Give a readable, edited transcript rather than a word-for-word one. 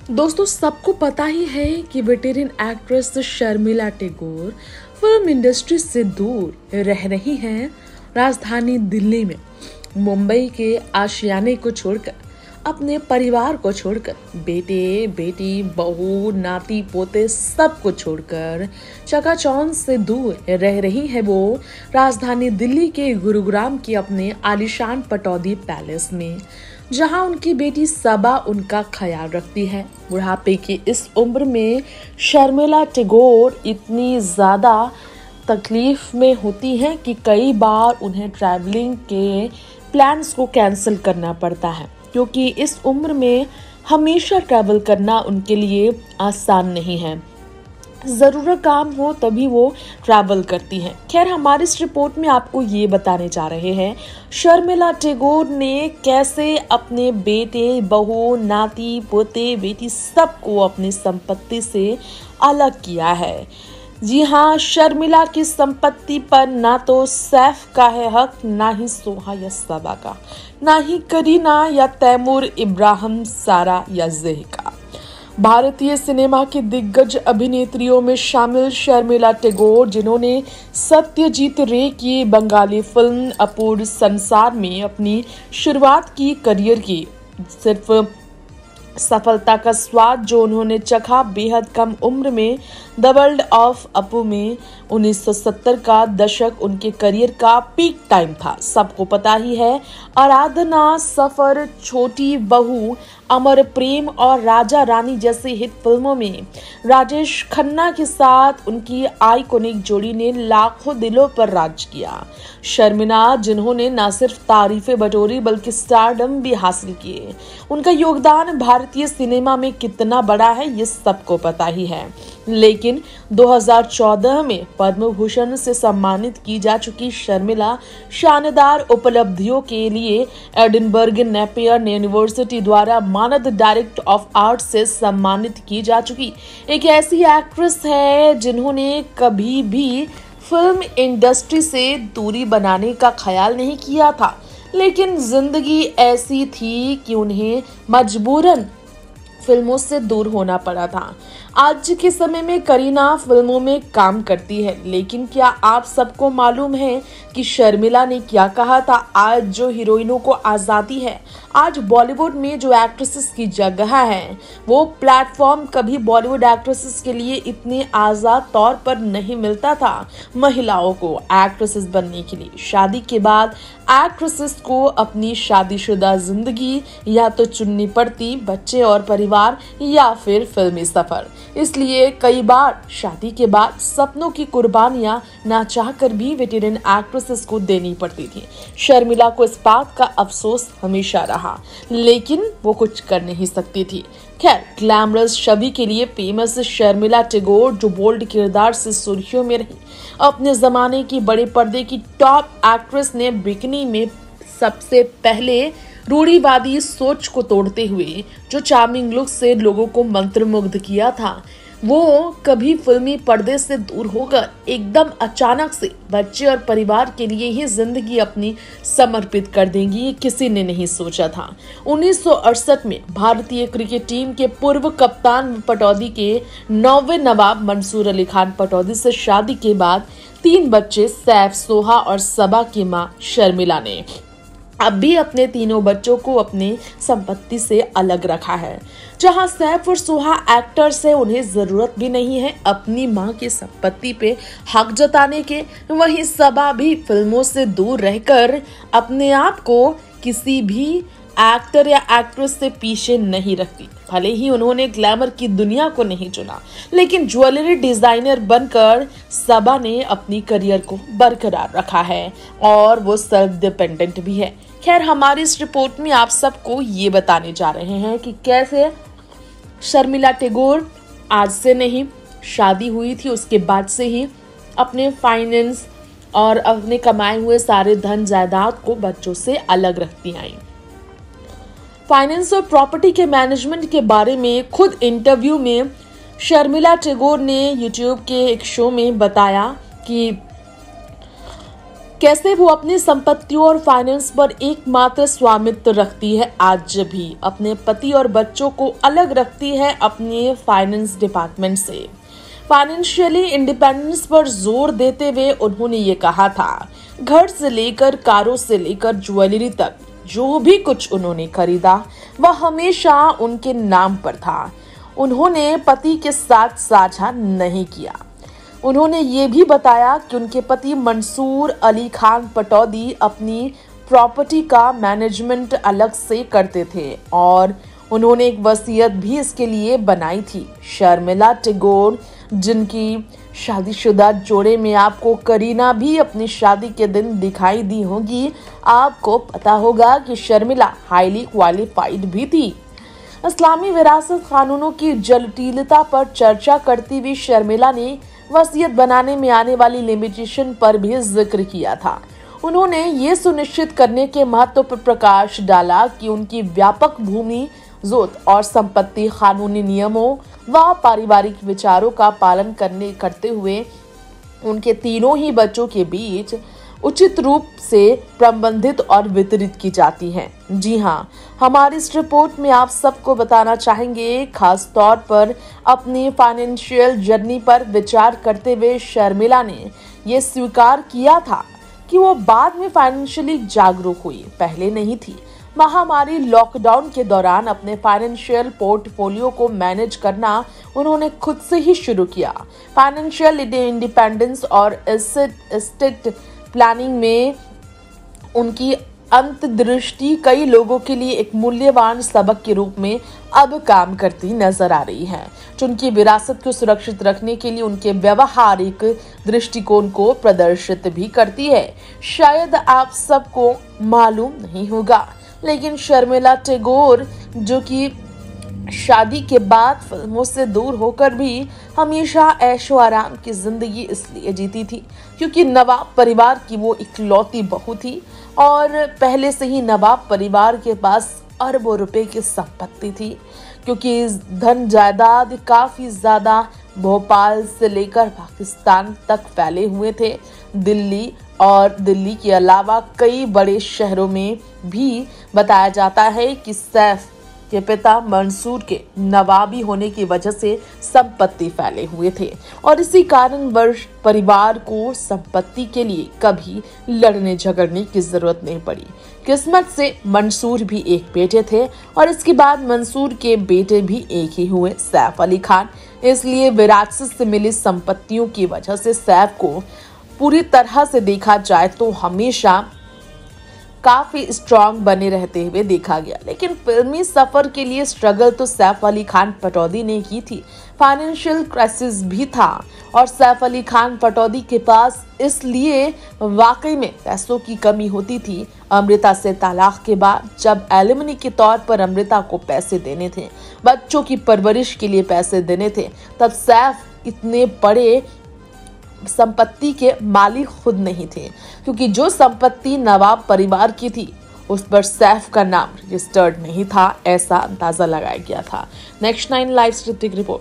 दोस्तों, सबको पता ही है कि veteran actress Sharmila Tagore film industry से दूर रह रही हैं। राजधानी दिल्ली में मुंबई के आशियाने को छोड़कर, अपने परिवार को छोड़कर, बेटे बेटी बहू नाती पोते सबको छोड़कर चकाचौंध से दूर रह रही है वो राजधानी दिल्ली के गुरुग्राम की अपने आलीशान पटौदी पैलेस में, जहां उनकी बेटी सबा उनका ख्याल रखती है। बुढ़ापे की इस उम्र में शर्मिला टैगोर इतनी ज्यादा तकलीफ में होती हैं कि कई बार उन्हें ट्रैवलिंग के प्लान्स को कैंसिल करना पड़ता है, क्योंकि इस उम्र में हमेशा ट्रैवल करना उनके लिए आसान नहीं है। ज़रूरत काम हो तभी वो ट्रैवल करती हैं। खैर, हमारी इस रिपोर्ट में आपको ये बताने जा रहे हैं शर्मिला टैगोर ने कैसे अपने बेटे बहू नाती पोते बेटी सबको अपनी संपत्ति से अलग किया है। जी हाँ, शर्मिला की संपत्ति पर ना तो सैफ का है हक, ना ही सोहा या सबा का, ना ही करीना या तैमूर इब्राहिम, सारा या ज़ेह का। भारतीय सिनेमा की दिग्गज अभिनेत्रियों में शामिल शर्मिला टैगोर, जिन्होंने सत्यजीत रे की बंगाली फिल्म अपूर्व संसार में अपनी शुरुआत की करियर की, सिर्फ सफलता का स्वाद जो उन्होंने चखा बेहद कम उम्र में द वर्ल्ड ऑफ अपू में 1970 का दशक उनके करियर का पीक टाइम था, सबको पता ही है। आराधना, सफर, छोटी बहू, अमर प्रेम और राजा रानी जैसी हिट फिल्मों में राजेश खन्ना के साथ उनकी आइकॉनिक जोड़ी ने लाखों दिलों पर राज किया। शर्मिला, जिन्होंने न सिर्फ तारीफें बटोरी बल्कि स्टारडम भी हासिल किए, उनका योगदान भारतीय सिनेमा में कितना बड़ा है ये सबको पता ही है। लेकिन 2014 में पद्म भूषण से सम्मानित की जा चुकी शर्मिला शानदार उपलब्धियों के लिए एडिनबर्ग नेपियर यूनिवर्सिटी द्वारा मानद डायरेक्टर ऑफ आर्ट से सम्मानित की जा चुकी एक ऐसी एक्ट्रेस है जिन्होंने कभी भी फिल्म इंडस्ट्री से दूरी बनाने का ख्याल नहीं किया था, लेकिन जिंदगी ऐसी थी कि उन्हें मजबूरन फिल्मों से दूर होना पड़ा था। आज के समय में करीना फिल्मों में काम करती है, लेकिन क्या आप सबको मालूम है कि शर्मिला ने क्या कहा था? आज जो हीरोइनों को आजादी है, आज बॉलीवुड में जो एक्ट्रेसेस की जगह है, वो प्लेटफॉर्म कभी बॉलीवुड एक्ट्रेसेस के लिए इतने आजाद तौर पर नहीं मिलता था। महिलाओं को एक्ट्रेसेस बनने के लिए शादी के बाद एक्ट्रेसेस को अपनी शादीशुदा जिंदगी या तो चुननी पड़ती, बच्चे और परिवार, या फिर फिल्मी सफर। इसलिए कई बार शादी के बाद सपनों की कुर्बानियां ना चाहकर भी वेटेरन एक्ट्रेसेस को देनी पड़ती थी। शर्मिला को इस बात का अफसोस हमेशा रहा, लेकिन वो कुछ कर नहीं सकती थी। खैर, ग्लैमरस छवि के लिए फेमस शर्मिला टैगोर, जो बोल्ड किरदार से सुर्खियों में रही, अपने जमाने की बड़े पर्दे की टॉप एक्ट्रेस ने बिकनी में सबसे पहले रूढ़िवादी सोच को तोड़ते हुए जो चार्मिंग लुक से लोगों को मंत्रमुग्ध किया था, वो कभी फिल्मी पर्दे से दूर होकर एकदम अचानक से बच्चे और परिवार के लिए ही जिंदगी अपनी समर्पित कर देंगी, ये किसी ने नहीं सोचा था। 1968 में भारतीय क्रिकेट टीम के पूर्व कप्तान पटौदी के 9वें नवाब मंसूर अली खान पटौदी से शादी के बाद 3 बच्चे सैफ, सोहा और सबा की मां शर्मिला ने अब भी अपने तीनों बच्चों को अपनी संपत्ति से अलग रखा है। जहां सैफ और सोहा एक्टर्स है, उन्हें जरूरत भी नहीं है अपनी मां की संपत्ति पे हक जताने के, वहीं सबा भी फिल्मों से दूर रहकर अपने आप को किसी भी एक्टर या एक्ट्रेस से पीछे नहीं रखती। भले ही उन्होंने ग्लैमर की दुनिया को नहीं चुना, लेकिन ज्वेलरी डिजाइनर बनकर सबा ने अपनी करियर को बरकरार रखा है और वो सेल्फ डिपेंडेंट भी है। खैर, हमारी इस रिपोर्ट में आप सबको ये बताने जा रहे हैं कि कैसे शर्मिला टैगोर आज से नहीं, शादी हुई थी उसके बाद से ही अपने फाइनेंस और अपने कमाए हुए सारे धन जायदाद को बच्चों से अलग रखती आई। फाइनेंस और प्रॉपर्टी के मैनेजमेंट के बारे में खुद इंटरव्यू में शर्मिला टैगोर ने यूट्यूब के एक शो में बताया कि कैसे वो अपनी संपत्तियों और फाइनेंस पर एकमात्र स्वामित्व रखती है, आज भी अपने पति और बच्चों को अलग रखती है अपने फाइनेंस डिपार्टमेंट से। फाइनेंशियली इंडिपेंडेंस पर जोर देते हुए उन्होंने ये कहा था, घर से लेकर कारों से लेकर ज्वेलरी तक जो भी कुछ उन्होंने खरीदा वह हमेशा उनके नाम पर था। उन्होंने पति के साथ साझा नहीं किया। उन्होंने ये भी बताया कि उनके पति मंसूर अली खान पटौदी अपनी प्रॉपर्टी का मैनेजमेंट अलग से करते थे और उन्होंने एक वसीयत भी इसके लिए बनाई थी। शर्मिला टैगोर, जिनकी शादीशुदा जोड़े में आपको करीना भी अपनी शादी के दिन दिखाई दी होगी, आपको पता होगा कि शर्मिला हाईली क्वालिफाइड भी थी। इस्लामी विरासत कानूनों की जटिलता पर चर्चा करती हुई शर्मिला ने वसीयत बनाने में आने वाली लिमिटेशन पर भी जिक्र किया था। उन्होंने ये सुनिश्चित करने के महत्व पर प्रकाश डाला कि उनकी व्यापक भूमि जोत और संपत्ति कानूनी नियमों व पारिवारिक विचारों का पालन करते हुए उनके तीनों ही बच्चों के बीच उचित रूप से प्रबंधित और वितरित की जाती हैं। जी हाँ, हमारी इस रिपोर्ट में आप सबको बताना चाहेंगे, खास तौर पर अपनी फाइनेंशियल जर्नी पर विचार करते हुए शर्मिला ने ये स्वीकार किया था कि वो बाद में फाइनेंशियली जागरूक हुई, पहले नहीं थी। महामारी लॉकडाउन के दौरान अपने फाइनेंशियल पोर्टफोलियो को मैनेज करना उन्होंने खुद से ही शुरू किया। फाइनेंशियल इंडिपेंडेंस और एस्टेट प्लानिंग में उनकी अंतर्दृष्टि कई लोगों के लिए एक मूल्यवान सबक के रूप में अब काम करती नजर आ रही है, जो उनकी विरासत को सुरक्षित रखने के लिए उनके व्यवहारिक दृष्टिकोण को प्रदर्शित भी करती है। शायद आप सबको मालूम नहीं होगा, लेकिन शर्मिला टैगोर, जो कि शादी के बाद फिल्मों से दूर होकर भी हमेशा ऐशो आराम की जिंदगी इसलिए जीती थी क्योंकि नवाब परिवार की वो इकलौती बहू थी और पहले से ही नवाब परिवार के पास अरबों रुपए की संपत्ति थी, क्योंकि धन जायदाद काफी ज्यादा भोपाल से लेकर पाकिस्तान तक फैले हुए थे। दिल्ली के अलावा कई बड़े शहरों में भी बताया जाता है कि सैफ के पिता मंसूर के नवाबी होने की वजह से संपत्ति फैले हुए थे और इसी कारणवश परिवार को संपत्ति के लिए कभी लड़ने झगड़ने की जरूरत नहीं पड़ी। किस्मत से मंसूर भी एक बेटे थे और इसके बाद मंसूर के बेटे भी एक ही हुए, सैफ अली खान। इसलिए विरासत से मिली संपत्तियों की वजह से सैफ को पूरी तरह से देखा जाए तो हमेशा काफी स्ट्रांग बने रहते हुए देखा गया, लेकिन फिल्मी सफर के लिए स्ट्रगल तो सैफ अली खान पटौदी ने की थी। फाइनेंशियल क्राइसिस भी था और सैफ अली खान पटौदी के पास इसलिए वाकई में पैसों की कमी होती थी। अमृता से तलाक के बाद जब एलिमनी के तौर पर अमृता को पैसे देने थे, बच्चों की परवरिश के लिए पैसे देने थे, तब सैफ इतने बड़े संपत्ति के मालिक खुद नहीं थे, क्योंकि जो संपत्ति नवाब परिवार की थी उस पर सैफ का नाम रजिस्टर्ड नहीं था, ऐसा अंदाजा लगाया गया था। Next 9 live scripting report.